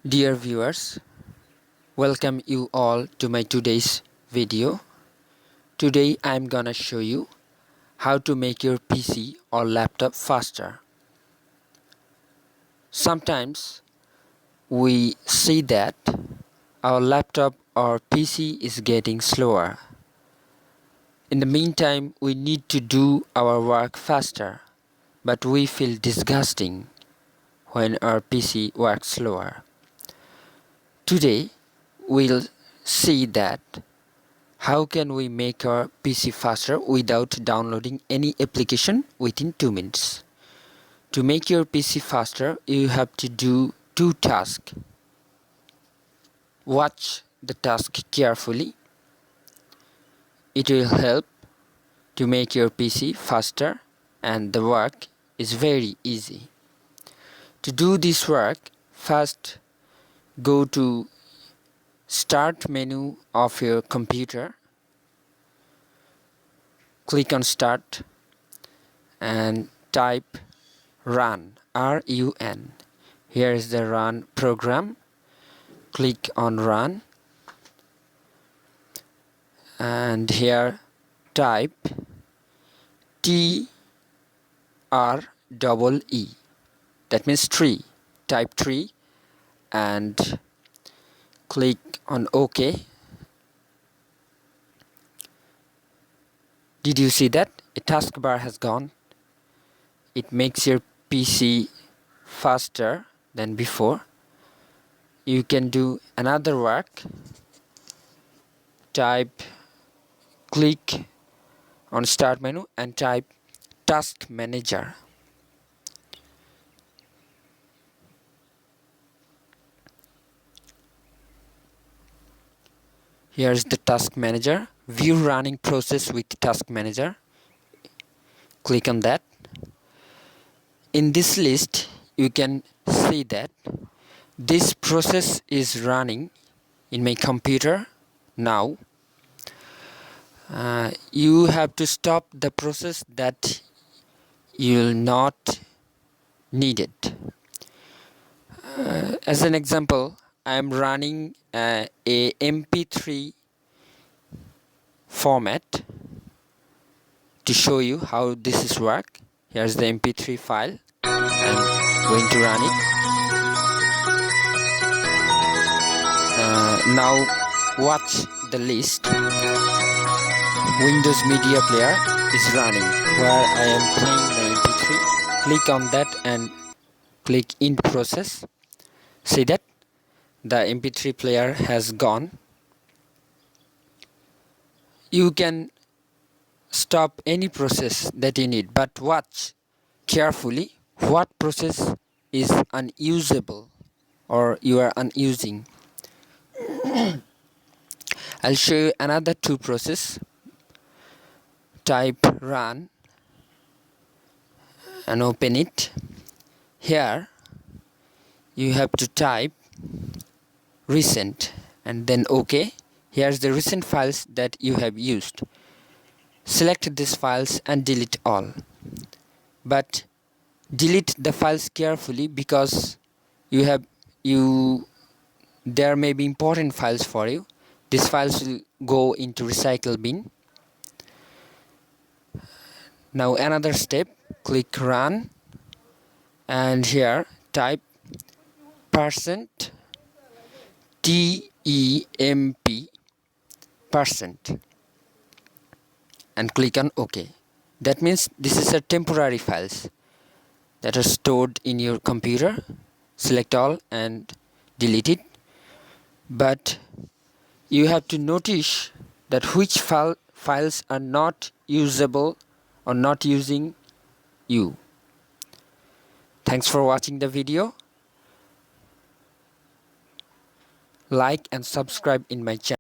Dear viewers, welcome you all to my today's video. Today I'm gonna show you how to make your PC or laptop faster. Sometimes we see that our laptop or PC is getting slower. In the meantime, we need to do our work faster, but we feel disgusting when our PC works slower. Today we'll see that how can we make our PC faster without downloading any application within 2 minutes. To make your PC faster, you have to do two tasks. Watch the task carefully. It will help to make your PC faster and the work is very easy. To do this work, first go to Start menu of your computer. Click on Start and type Run, R-U-N. Here is the Run program. Click on Run and here type TREE. That means tree. Type tree and click on OK. Did you see that? A taskbar has gone. It makes your PC faster than before. You can do another work. Click on Start menu and type Task Manager. Here is the Task Manager. View running process with Task Manager. Click on that. In this list, you can see that this process is running in my computer now. You have to stop the process that you will not need it. As an example, I am running a MP3 format to show you how this is work. Here's the MP3 file. I'm going to run it. Now watch the list. Windows Media Player is running where I am playing the MP3. Click on that and click in process. See that the MP3 player has gone. You can stop any process that you need, but watch carefully what process is unusable or you are unusing. I'll show you another two process. Type run and open it. Here you have to type recent and then OK. Here's the recent files that you have used. Select these files and delete all. But delete the files carefully because there may be important files for you. These files will go into recycle bin. Now another step, click run and here type %, TEMP % and click on OK. That means this is a temporary files that are stored in your computer. Select all and delete it. But you have to notice that which files are not usable or not using you. Thanks for watching the video. Like and subscribe in my channel.